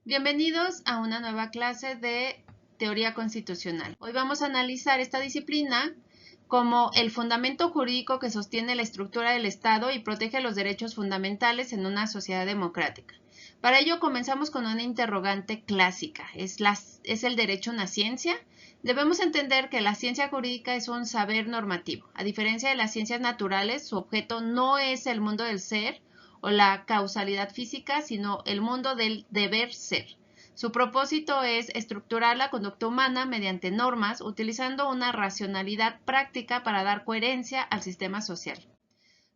Bienvenidos a una nueva clase de teoría constitucional. Hoy vamos a analizar esta disciplina como el fundamento jurídico que sostiene la estructura del Estado y protege los derechos fundamentales en una sociedad democrática. Para ello comenzamos con una interrogante clásica. ¿Es el derecho una ciencia? Debemos entender que la ciencia jurídica es un saber normativo. A diferencia de las ciencias naturales, su objeto no es el mundo del ser o la causalidad física, sino el mundo del deber ser. Su propósito es estructurar la conducta humana mediante normas, utilizando una racionalidad práctica para dar coherencia al sistema social.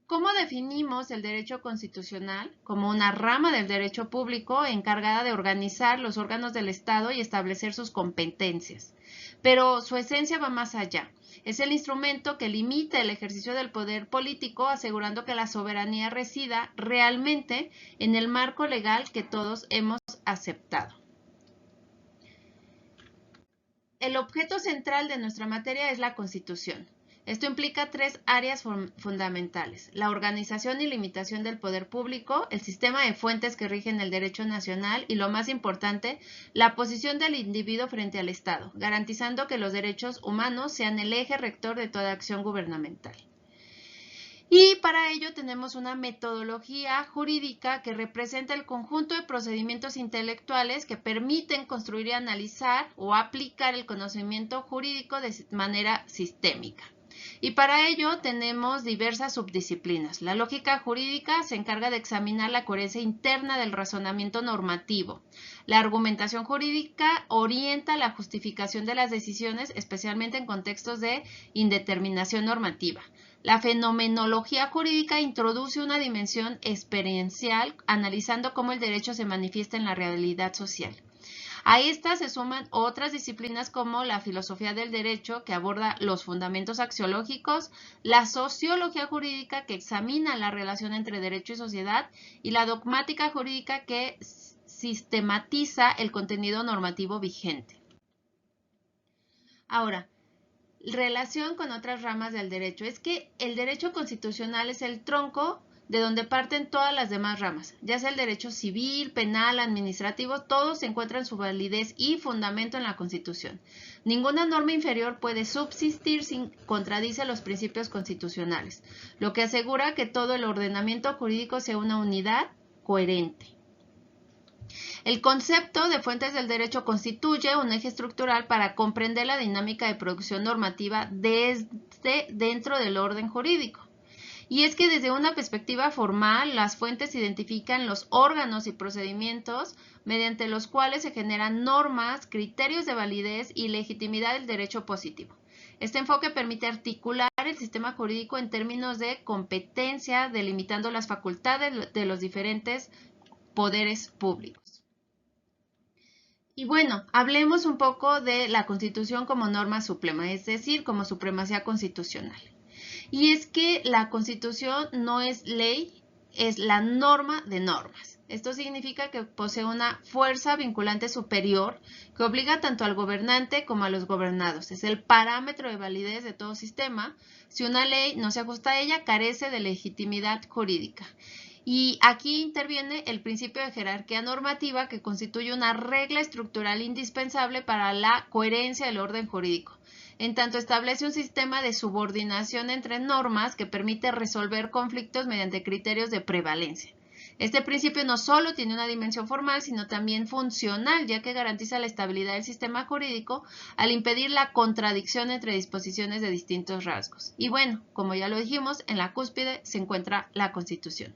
¿Cómo definimos el derecho constitucional? Como una rama del derecho público encargada de organizar los órganos del Estado y establecer sus competencias. Pero su esencia va más allá. Es el instrumento que limita el ejercicio del poder político, asegurando que la soberanía resida realmente en el marco legal que todos hemos aceptado. El objeto central de nuestra materia es la Constitución. Esto implica tres áreas fundamentales: la organización y limitación del poder público, el sistema de fuentes que rigen el derecho nacional y, lo más importante, la posición del individuo frente al Estado, garantizando que los derechos humanos sean el eje rector de toda acción gubernamental. Y para ello tenemos una metodología jurídica que representa el conjunto de procedimientos intelectuales que permiten construir y analizar o aplicar el conocimiento jurídico de manera sistémica. Y para ello tenemos diversas subdisciplinas. La lógica jurídica se encarga de examinar la coherencia interna del razonamiento normativo. La argumentación jurídica orienta la justificación de las decisiones, especialmente en contextos de indeterminación normativa. La fenomenología jurídica introduce una dimensión experiencial, analizando cómo el derecho se manifiesta en la realidad social. A estas se suman otras disciplinas como la filosofía del derecho, que aborda los fundamentos axiológicos, la sociología jurídica, que examina la relación entre derecho y sociedad, y la dogmática jurídica, que sistematiza el contenido normativo vigente. Ahora, relación con otras ramas del derecho. Es que el derecho constitucional es el tronco de donde parten todas las demás ramas, ya sea el derecho civil, penal, administrativo, todos encuentran su validez y fundamento en la Constitución. Ninguna norma inferior puede subsistir si contradice los principios constitucionales, lo que asegura que todo el ordenamiento jurídico sea una unidad coherente. El concepto de fuentes del derecho constituye un eje estructural para comprender la dinámica de producción normativa desde dentro del orden jurídico. Y es que desde una perspectiva formal, las fuentes identifican los órganos y procedimientos mediante los cuales se generan normas, criterios de validez y legitimidad del derecho positivo. Este enfoque permite articular el sistema jurídico en términos de competencia, delimitando las facultades de los diferentes poderes públicos. Y bueno, hablemos un poco de la Constitución como norma suprema, es decir, como supremacía constitucional. Y es que la Constitución no es ley, es la norma de normas. Esto significa que posee una fuerza vinculante superior que obliga tanto al gobernante como a los gobernados. Es el parámetro de validez de todo sistema. Si una ley no se ajusta a ella, carece de legitimidad jurídica. Y aquí interviene el principio de jerarquía normativa, que constituye una regla estructural indispensable para la coherencia del orden jurídico. En tanto, establece un sistema de subordinación entre normas que permite resolver conflictos mediante criterios de prevalencia. Este principio no solo tiene una dimensión formal, sino también funcional, ya que garantiza la estabilidad del sistema jurídico al impedir la contradicción entre disposiciones de distintos rasgos. Y bueno, como ya lo dijimos, en la cúspide se encuentra la Constitución.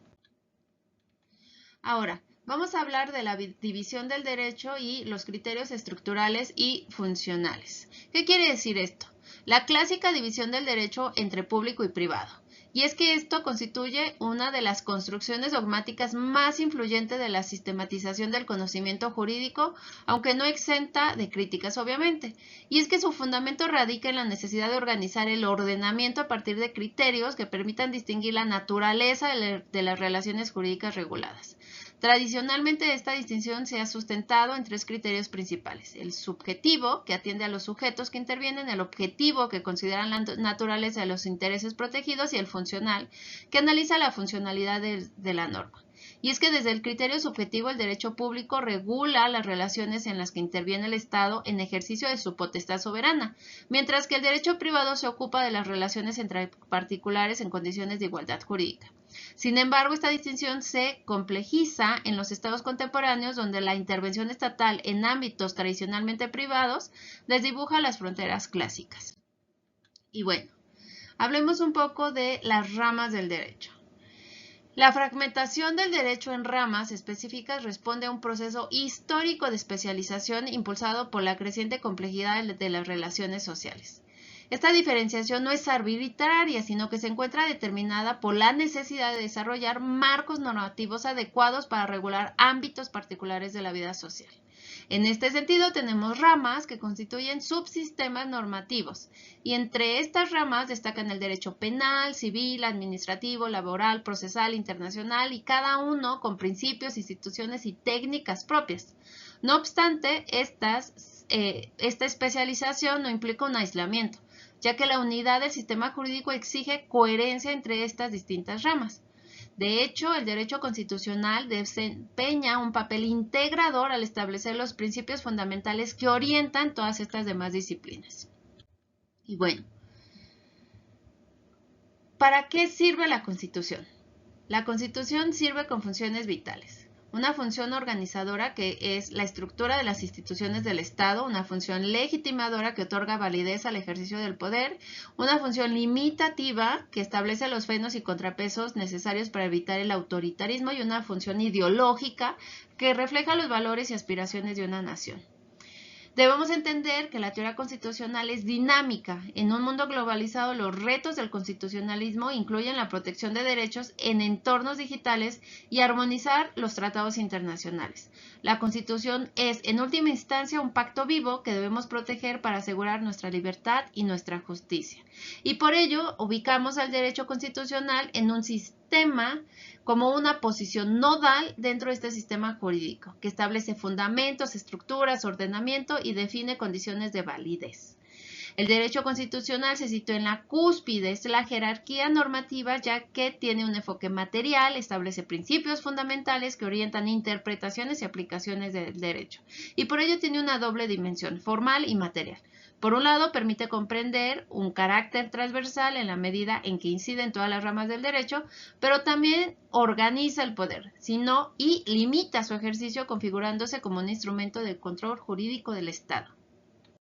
Ahora, vamos a hablar de la división del derecho y los criterios estructurales y funcionales. ¿Qué quiere decir esto? La clásica división del derecho entre público y privado. Y es que esto constituye una de las construcciones dogmáticas más influyentes de la sistematización del conocimiento jurídico, aunque no exenta de críticas, obviamente. Y es que su fundamento radica en la necesidad de organizar el ordenamiento a partir de criterios que permitan distinguir la naturaleza de las relaciones jurídicas reguladas. Tradicionalmente, esta distinción se ha sustentado en tres criterios principales: el subjetivo, que atiende a los sujetos que intervienen; el objetivo, que considera la naturaleza de los intereses protegidos; y el funcional, que analiza la funcionalidad de la norma. Y es que desde el criterio subjetivo el derecho público regula las relaciones en las que interviene el Estado en ejercicio de su potestad soberana, mientras que el derecho privado se ocupa de las relaciones entre particulares en condiciones de igualdad jurídica. Sin embargo, esta distinción se complejiza en los estados contemporáneos donde la intervención estatal en ámbitos tradicionalmente privados desdibuja las fronteras clásicas. Y bueno, hablemos un poco de las ramas del derecho. La fragmentación del derecho en ramas específicas responde a un proceso histórico de especialización impulsado por la creciente complejidad de las relaciones sociales. Esta diferenciación no es arbitraria, sino que se encuentra determinada por la necesidad de desarrollar marcos normativos adecuados para regular ámbitos particulares de la vida social. En este sentido, tenemos ramas que constituyen subsistemas normativos, y entre estas ramas destacan el derecho penal, civil, administrativo, laboral, procesal, internacional, y cada uno con principios, instituciones y técnicas propias. No obstante, esta especialización no implica un aislamiento, ya que la unidad del sistema jurídico exige coherencia entre estas distintas ramas. De hecho, el derecho constitucional desempeña un papel integrador al establecer los principios fundamentales que orientan todas estas demás disciplinas. Y bueno, ¿para qué sirve la Constitución? La Constitución sirve con funciones vitales. Una función organizadora, que es la estructura de las instituciones del Estado, una función legitimadora que otorga validez al ejercicio del poder, una función limitativa que establece los frenos y contrapesos necesarios para evitar el autoritarismo, y una función ideológica que refleja los valores y aspiraciones de una nación. Debemos entender que la teoría constitucional es dinámica. En un mundo globalizado, los retos del constitucionalismo incluyen la protección de derechos en entornos digitales y armonizar los tratados internacionales. La Constitución es, en última instancia, un pacto vivo que debemos proteger para asegurar nuestra libertad y nuestra justicia. Y por ello, ubicamos al derecho constitucional en un sistema como una posición nodal dentro de este sistema jurídico, que establece fundamentos, estructuras, ordenamiento y define condiciones de validez. El derecho constitucional se sitúa en la cúspide, es la jerarquía normativa, ya que tiene un enfoque material, establece principios fundamentales que orientan interpretaciones y aplicaciones del derecho, y por ello tiene una doble dimensión, formal y material. Por un lado, permite comprender un carácter transversal en la medida en que incide en todas las ramas del derecho, pero también organiza el poder, y limita su ejercicio configurándose como un instrumento de control jurídico del Estado.